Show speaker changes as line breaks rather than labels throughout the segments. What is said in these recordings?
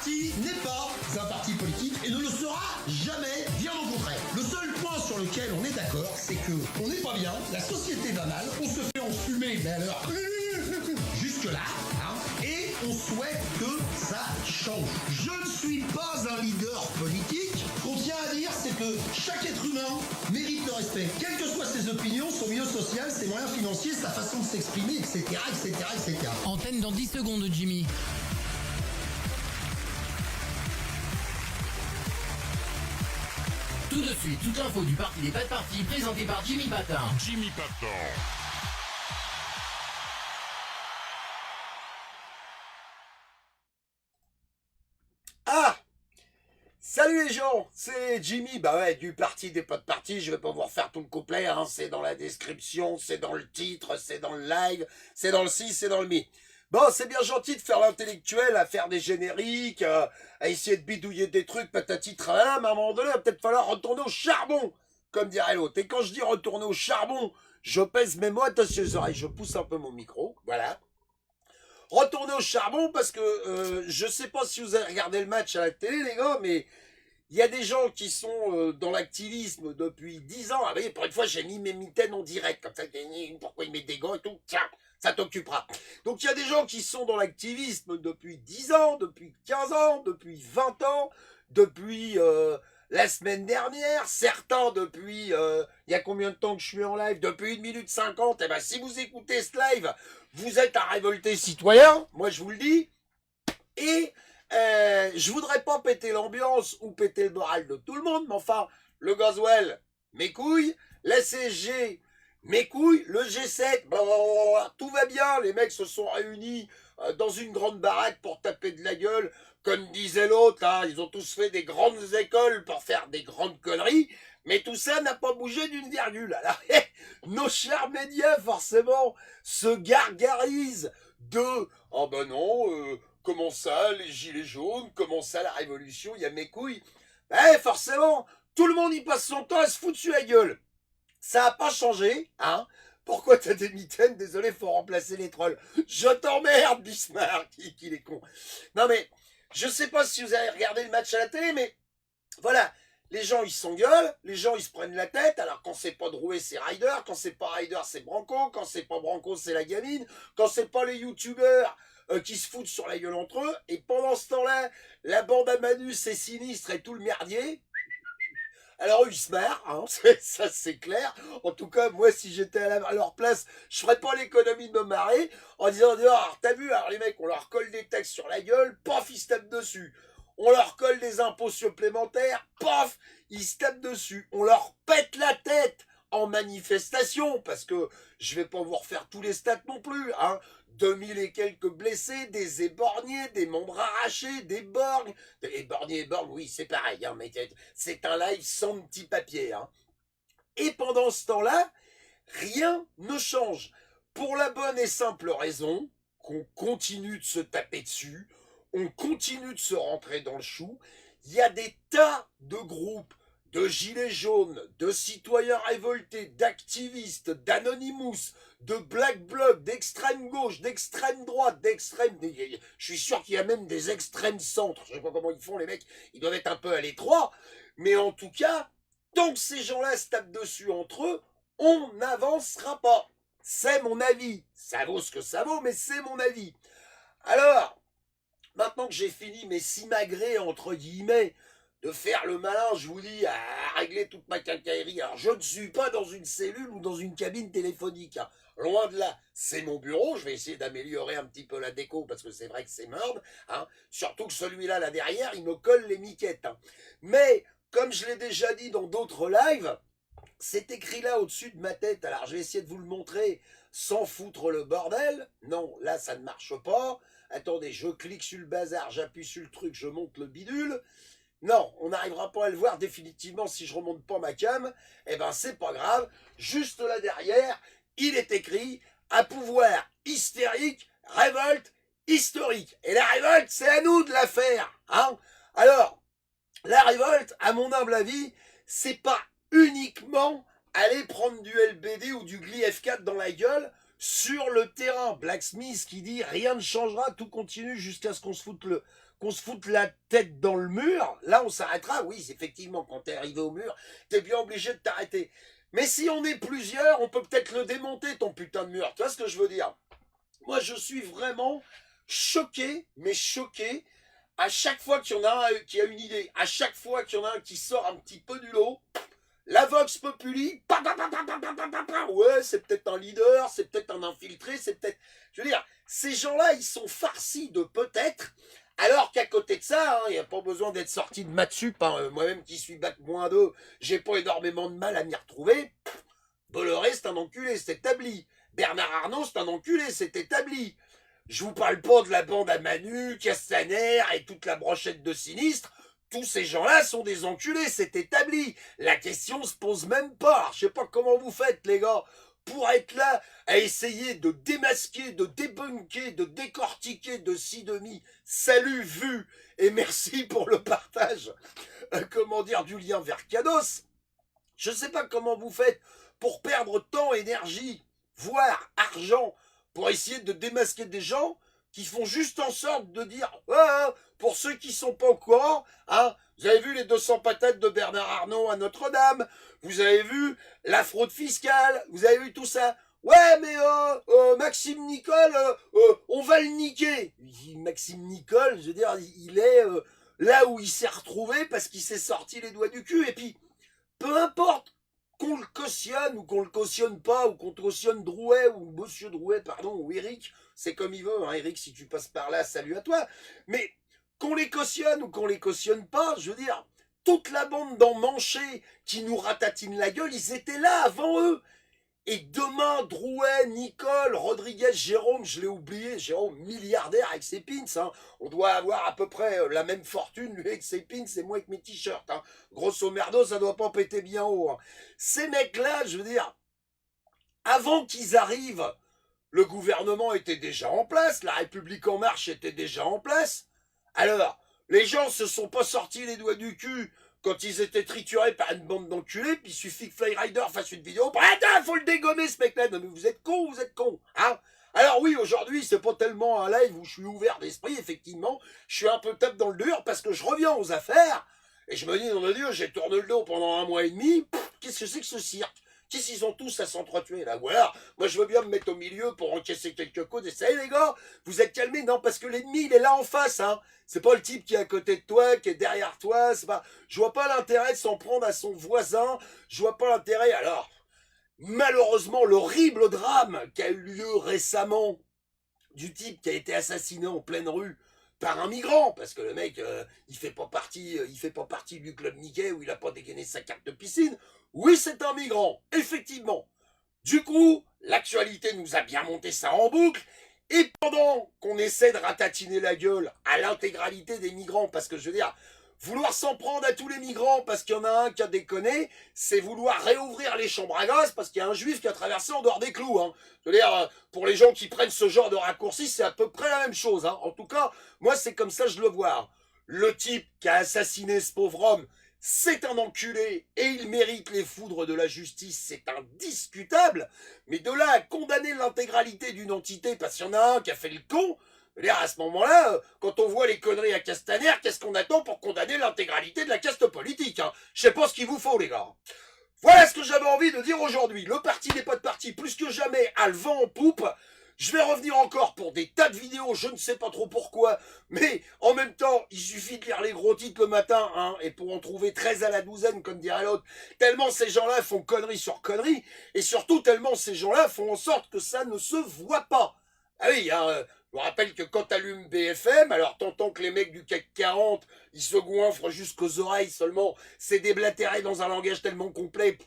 parti n'est pas un parti politique et ne le sera jamais, bien au contraire. Le seul point sur lequel on est d'accord, c'est que on n'est pas bien, la société va mal, on se fait enfumer, mais alors jusque-là, et on souhaite que ça change. Je ne suis pas un leader politique. Ce qu'on tient à dire, c'est que chaque être humain mérite le respect, quelles que soient ses opinions, son milieu social, ses moyens financiers, sa façon de s'exprimer, etc., etc., etc.
Antenne dans 10 secondes, Jimmy. Tout de suite, toute l'info du parti des pas de parti, présenté par Jimmy Patin.
Jimmy Patin.
Ah! Salut les gens, c'est Jimmy, bah ouais, du parti des pas de parti, je vais pas vous refaire tout le couplet, hein, c'est dans la description, c'est dans le titre, c'est dans le live, c'est dans le si, c'est dans le mi. Bon, c'est bien gentil de faire l'intellectuel, à faire des génériques, à essayer de bidouiller des trucs, patati tralala, mais à un moment donné, il va peut-être falloir retourner au charbon, comme dirait l'autre. Et quand je dis retourner au charbon, je pèse mes mots, attention aux oreilles, je pousse un peu mon micro, voilà. Retourner au charbon parce que je sais pas si vous avez regardé le match à la télé, les gars, mais il y a des gens qui sont dans l'activisme depuis 10 ans. Ah, vous voyez, pour une fois, j'ai mis mes mitaines en direct. Comme ça, pourquoi il met des gants et tout. Tiens, ça t'occupera. Donc, il y a des gens qui sont dans l'activisme depuis 10 ans, depuis 15 ans, depuis 20 ans, depuis la semaine dernière. Certains depuis, il y a combien de temps que je suis en live? Depuis 1 minute 50. Eh ben, si vous écoutez ce live, vous êtes un révolté citoyen. Moi, je vous le dis. Et je voudrais pas péter l'ambiance ou péter le moral de tout le monde, mais enfin, le gasoil, mes couilles, la CSG, mes couilles, le G7, blablabla, tout va bien, les mecs se sont réunis dans une grande baraque pour taper de la gueule, comme disait l'autre, hein, ils ont tous fait des grandes écoles pour faire des grandes conneries, mais tout ça n'a pas bougé d'une virgule. Alors, nos chers médias, forcément, se gargarisent de « Oh ben non, comment ça, les gilets jaunes, comment ça, la révolution, il y a mes couilles ?» Forcément, tout le monde y passe son temps à se foutre sur la gueule. Ça n'a pas changé, hein. Pourquoi t'as des mitaines? Désolé, faut remplacer les trolls. Je t'emmerde, Bismarck, qu'il est con. Non mais, je sais pas si vous avez regardé le match à la télé, mais voilà, les gens ils s'engueulent, les gens ils se prennent la tête, alors quand c'est pas Drouet c'est Ryder, quand c'est pas Ryder c'est Branco, quand c'est pas Branco c'est la gamine, quand c'est pas les youtubeurs qui se foutent sur la gueule entre eux, et pendant ce temps-là, la bande à Manu c'est Sinistre et tout le merdier. Alors eux ils se marrent, hein, ça c'est clair. En tout cas, moi si j'étais à leur place, je ferais pas l'économie de me marrer en disant alors t'as vu, alors les mecs on leur colle des textes sur la gueule, paf ils se tapent dessus. On leur colle des impôts supplémentaires, paf ils se tapent dessus. On leur pète la tête en manifestation, parce que je vais pas vous refaire tous les stats non plus, hein. 2000 et quelques blessés, des éborgnés, des membres arrachés, des borgnes. Éborgnés et borgnes, oui, c'est pareil, hein, mais c'est un live sans petit papier. Hein. Et pendant ce temps-là, rien ne change. Pour la bonne et simple raison qu'on continue de se taper dessus, on continue de se rentrer dans le chou. Il y a des tas de groupes de gilets jaunes, de citoyens révoltés, d'activistes, d'anonymous, de black bloc, d'extrême gauche, d'extrême droite, d'extrême... Je suis sûr qu'il y a même des extrêmes centres. Je sais pas comment ils font, les mecs. Ils doivent être un peu à l'étroit. Mais en tout cas, tant que ces gens-là se tapent dessus entre eux, on n'avancera pas. C'est mon avis. Ça vaut ce que ça vaut, mais c'est mon avis. Alors, maintenant que j'ai fini mes simagrées, entre guillemets, de faire le malin, je vous dis, à régler toute ma quincaillerie. Alors, je ne suis pas dans une cellule ou dans une cabine téléphonique. Hein. Loin de là, c'est mon bureau. Je vais essayer d'améliorer un petit peu la déco parce que c'est vrai que c'est merde. Hein. Surtout que celui-là, là derrière, il me colle les miquettes. Hein. Mais, comme je l'ai déjà dit dans d'autres lives, c'est écrit là au-dessus de ma tête. Alors, je vais essayer de vous le montrer sans foutre le bordel. Non, là, ça ne marche pas. Attendez, je clique sur le bazar, j'appuie sur le truc, je monte le bidule. Non, on n'arrivera pas à le voir définitivement si je remonte pas ma cam. Eh ben, c'est pas grave. Juste là derrière, il est écrit « À pouvoir hystérique, révolte historique ». Et la révolte, c'est à nous de la faire. Hein. Alors, la révolte, à mon humble avis, c'est pas uniquement aller prendre du LBD ou du Gli F4 dans la gueule sur le terrain. Blacksmith qui dit « Rien ne changera, tout continue jusqu'à ce qu'on se foute qu'on se foute la tête dans le mur, là on s'arrêtera. Oui, effectivement, quand t'es arrivé au mur, t'es bien obligé de t'arrêter. Mais si on est plusieurs, on peut peut-être le démonter, ton putain de mur. Tu vois ce que je veux dire? Moi, je suis vraiment choqué, mais choqué, à chaque fois qu'il y en a un qui a une idée, à chaque fois qu'il y en a un qui sort un petit peu du lot, la Vox Populi, ouais, c'est peut-être un leader, c'est peut-être un infiltré, c'est peut-être... Je veux dire, ces gens-là, ils sont farcis de peut-être, alors qu'à côté de ça, il n'y a pas besoin d'être sorti de Matsup, moi-même qui suis bac-2, j'ai pas énormément de mal à m'y retrouver. Bolloré, c'est un enculé, c'est établi. Bernard Arnault, c'est un enculé, c'est établi. Je vous parle pas de la bande à Manu, Castaner et toute la brochette de sinistres. Tous ces gens-là sont des enculés, c'est établi. La question se pose même pas. Alors, je sais pas comment vous faites, les gars, pour être là à essayer de démasquer, de débunker, de décortiquer de ci, de mi. Salut, vu, et merci pour le partage, comment dire, du lien vers Cados. Je sais pas comment vous faites pour perdre temps, énergie, voire argent, pour essayer de démasquer des gens qui font juste en sorte de dire pour ceux qui sont pas au courant, vous avez vu les 200 patates de Bernard Arnault à Notre-Dame, vous avez vu la fraude fiscale, vous avez vu tout ça. Ouais, mais Maxime Nicole, on va le niquer. Maxime Nicole, je veux dire, il est là où il s'est retrouvé parce qu'il s'est sorti les doigts du cul. Et puis, peu importe qu'on le cautionne ou qu'on le cautionne pas, ou qu'on cautionne Drouet, ou Monsieur Drouet, pardon, ou Eric, c'est comme il veut, Eric, si tu passes par là, salut à toi. Mais qu'on les cautionne ou qu'on les cautionne pas, je veux dire, toute la bande d'emmanchés qui nous ratatine la gueule, ils étaient là avant eux. Et demain, Drouet, Nicole, Rodriguez, Jérôme, je l'ai oublié, Jérôme, milliardaire avec ses pins, on doit avoir à peu près la même fortune, lui avec ses pins et moi avec mes t-shirts. Grosso merdo, ça doit pas péter bien haut. Ces mecs-là, je veux dire, avant qu'ils arrivent, le gouvernement était déjà en place, la République en marche était déjà en place. Alors, les gens se sont pas sortis les doigts du cul quand ils étaient triturés par une bande d'enculés, puis il suffit que Flyrider fasse une vidéo. Attends, faut le dégommer ce mec-là. Non mais vous êtes con, Alors oui, aujourd'hui, c'est pas tellement un live où je suis ouvert d'esprit, effectivement. Je suis un peu tape dans le dur parce que je reviens aux affaires, et je me dis, non de Dieu, j'ai tourné le dos pendant 1 mois et demi. Qu'est-ce que c'est que ce cirque? Qu'est-ce qu'ils ont tous à s'entretuer là? Ou alors, moi je veux bien me mettre au milieu pour encaisser quelques coups et ça y est les gars, vous êtes calmés? Non, parce que l'ennemi il est là en face, C'est pas le type qui est à côté de toi, qui est derrière toi, c'est pas... Je vois pas l'intérêt de s'en prendre à son voisin, je vois pas l'intérêt. Alors, malheureusement, l'horrible drame qui a eu lieu récemment, du type qui a été assassiné en pleine rue par un migrant, parce que le mec, il fait pas partie du club Mickey où il a pas dégainé sa carte de piscine. Oui, c'est un migrant, effectivement. Du coup, l'actualité nous a bien monté ça en boucle, et pendant qu'on essaie de ratatiner la gueule à l'intégralité des migrants, parce que je veux dire, vouloir s'en prendre à tous les migrants parce qu'il y en a un qui a déconné, c'est vouloir réouvrir les chambres à gaz parce qu'il y a un juif qui a traversé en dehors des clous. Je veux dire, pour les gens qui prennent ce genre de raccourci, c'est à peu près la même chose. En tout cas, moi, c'est comme ça que je le vois. Le type qui a assassiné ce pauvre homme, c'est un enculé et il mérite les foudres de la justice, c'est indiscutable. Mais de là à condamner l'intégralité d'une entité parce qu'il y en a un qui a fait le con, à ce moment-là, quand on voit les conneries à Castaner, qu'est-ce qu'on attend pour condamner l'intégralité de la caste politique? Je sais pas ce qu'il vous faut, les gars. Voilà ce que j'avais envie de dire aujourd'hui. Le parti n'est pas de parti, plus que jamais, a le vent en poupe. Je vais revenir encore pour des tas de vidéos, je ne sais pas trop pourquoi, mais en même temps, il suffit de lire les gros titres le matin, et pour en trouver 13 à la douzaine, comme dirait l'autre, tellement ces gens-là font conneries sur conneries, et surtout tellement ces gens-là font en sorte que ça ne se voit pas. Ah oui, je me rappelle que quand t'allumes BFM, alors t'entends que les mecs du CAC 40, ils se goinfrent jusqu'aux oreilles seulement, c'est déblatéré dans un langage tellement complet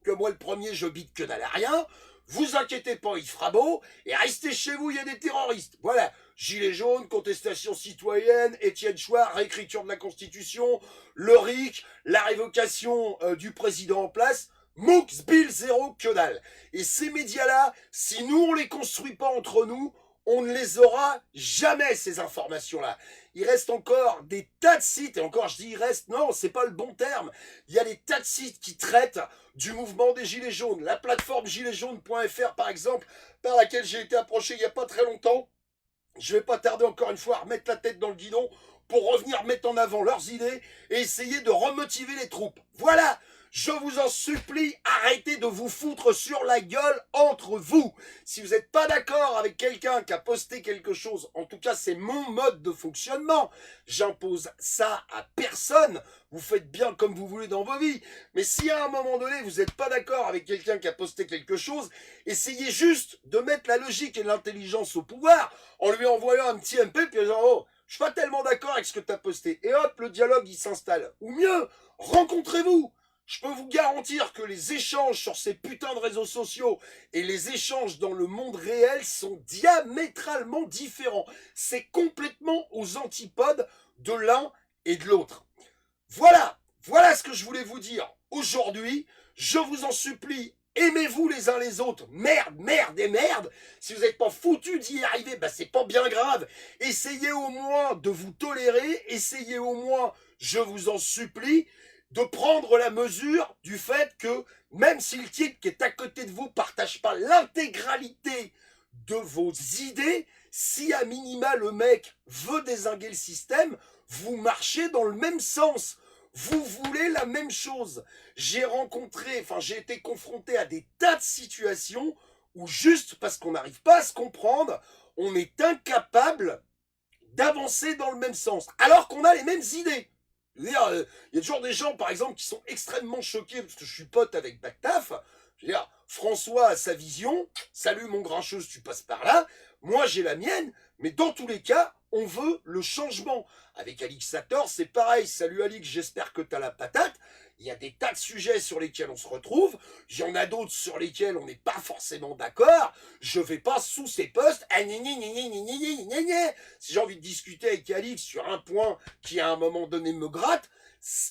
que moi le premier je bite que dalle à rien. Vous inquiétez pas, il fera beau, et restez chez vous, il y a des terroristes. Voilà, gilets jaunes, contestation citoyenne, Étienne Chouard, réécriture de la Constitution, le RIC, la révocation du président en place, MOOCs, Bill, zéro, que dalle. Et ces médias-là, si nous on les construit pas entre nous, on ne les aura jamais, ces informations-là. Il reste encore des tas de sites, et encore je dis il reste, non, c'est pas le bon terme. Il y a des tas de sites qui traitent du mouvement des Gilets jaunes. La plateforme giletsjaunes.fr, par exemple, par laquelle j'ai été approché il n'y a pas très longtemps. Je vais pas tarder encore une fois à remettre la tête dans le guidon pour revenir mettre en avant leurs idées et essayer de remotiver les troupes. Voilà, je vous en supplie, arrêtez de vous foutre sur la gueule entre vous. Si vous n'êtes pas d'accord avec quelqu'un qui a posté quelque chose, en tout cas c'est mon mode de fonctionnement, j'impose ça à personne, vous faites bien comme vous voulez dans vos vies. Mais si à un moment donné vous n'êtes pas d'accord avec quelqu'un qui a posté quelque chose, essayez juste de mettre la logique et l'intelligence au pouvoir en lui envoyant un petit MP puis en disant « Oh, je suis pas tellement d'accord avec ce que tu as posté ». Et hop, le dialogue il s'installe. Ou mieux, rencontrez-vous. Je peux vous garantir que les échanges sur ces putains de réseaux sociaux et les échanges dans le monde réel sont diamétralement différents. C'est complètement aux antipodes de l'un et de l'autre. Voilà ce que je voulais vous dire aujourd'hui. Je vous en supplie, aimez-vous les uns les autres. Merde. Si vous n'êtes pas foutus d'y arriver, bah c'est pas bien grave. Essayez au moins de vous tolérer. Essayez au moins, je vous en supplie, de prendre la mesure du fait que même si le type qui est à côté de vous ne partage pas l'intégralité de vos idées, si à minima le mec veut dézinguer le système, vous marchez dans le même sens. Vous voulez la même chose. J'ai été confronté à des tas de situations où juste parce qu'on n'arrive pas à se comprendre, on est incapable d'avancer dans le même sens, alors qu'on a les mêmes idées. Je veux dire, il y a toujours des gens, par exemple, qui sont extrêmement choqués parce que je suis pote avec Bactaf. Je veux dire, François a sa vision. Salut mon grincheuse, tu passes par là. Moi, j'ai la mienne. Mais dans tous les cas, on veut le changement. Avec Alix Sator, c'est pareil. Salut Alix, j'espère que t'as la patate. Il y a des tas de sujets sur lesquels on se retrouve. Il y en a d'autres sur lesquels on n'est pas forcément d'accord. Je vais pas sous ces posts. Si j'ai envie de discuter avec Alix sur un point qui à un moment donné me gratte,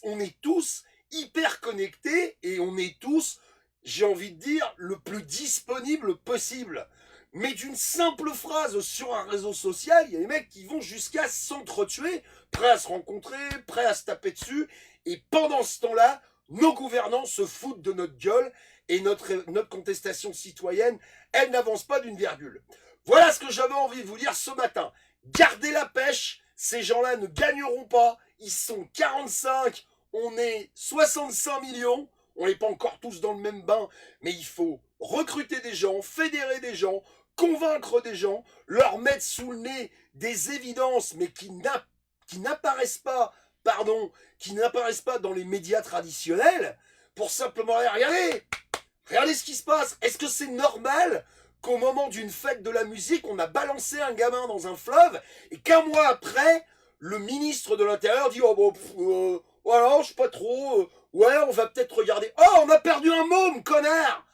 on est tous hyper connectés et on est tous, j'ai envie de dire, le plus disponible possible. Mais d'une simple phrase sur un réseau social, il y a des mecs qui vont jusqu'à s'entretuer, prêts à se rencontrer, prêts à se taper dessus. Et pendant ce temps-là, nos gouvernants se foutent de notre gueule et notre contestation citoyenne, elle n'avance pas d'une virgule. Voilà ce que j'avais envie de vous dire ce matin. Gardez la pêche, ces gens-là ne gagneront pas. Ils sont 45, on est 65 millions. On n'est pas encore tous dans le même bain, mais il faut recruter des gens, fédérer des gens, convaincre des gens, leur mettre sous le nez des évidences, mais qui n'apparaissent pas dans les médias traditionnels, pour simplement regardez ce qui se passe. Est-ce que c'est normal qu'au moment d'une fête de la musique, on a balancé un gamin dans un fleuve, et qu'un mois après, le ministre de l'Intérieur dit « Oh bon, voilà, je sais pas trop, ouais, on va peut-être regarder. Oh, on a perdu un môme, connard !»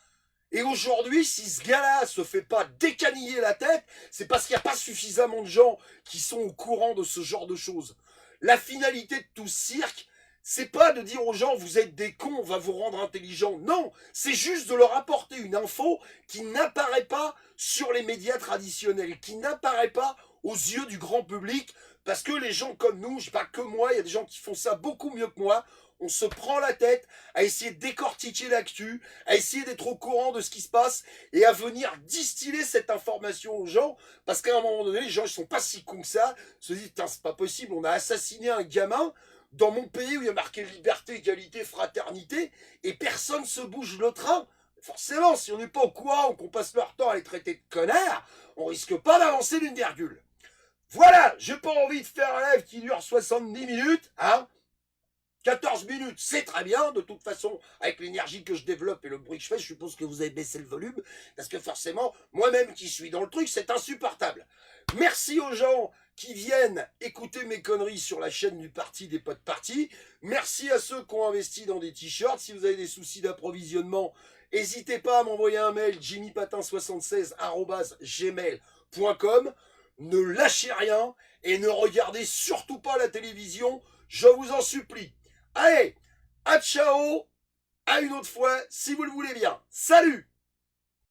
Et aujourd'hui, si ce gars-là se fait pas décaniller la tête, c'est parce qu'il n'y a pas suffisamment de gens qui sont au courant de ce genre de choses. La finalité de tout ce cirque, c'est pas de dire aux gens, vous êtes des cons, on va vous rendre intelligents. Non, c'est juste de leur apporter une info qui n'apparaît pas sur les médias traditionnels, qui n'apparaît pas aux yeux du grand public, parce que les gens comme nous, je sais pas que moi, il y a des gens qui font ça beaucoup mieux que moi, on se prend la tête à essayer de décortiquer l'actu, à essayer d'être au courant de ce qui se passe et à venir distiller cette information aux gens, parce qu'à un moment donné, les gens ils sont pas si cons que ça, se disent, putain, c'est pas possible, on a assassiné un gamin dans mon pays où il y a marqué liberté, égalité, fraternité, et personne se bouge le train. Forcément, si on n'est pas au courant, qu'on passe leur temps à les traiter de connards, on risque pas d'avancer d'une virgule. Voilà, j'ai pas envie de faire un live qui dure 70 minutes, hein. 14 minutes, c'est très bien. De toute façon, avec l'énergie que je développe et le bruit que je fais, je suppose que vous avez baissé le volume. Parce que forcément, moi-même qui suis dans le truc, c'est insupportable. Merci aux gens qui viennent écouter mes conneries sur la chaîne du Parti des Potes Partis. Merci à ceux qui ont investi dans des t-shirts. Si vous avez des soucis d'approvisionnement, n'hésitez pas à m'envoyer un mail, jimmypatin76@gmail.com. Ne lâchez rien et ne regardez surtout pas la télévision, je vous en supplie. Allez, à ciao, à une autre fois, si vous le voulez bien. Salut!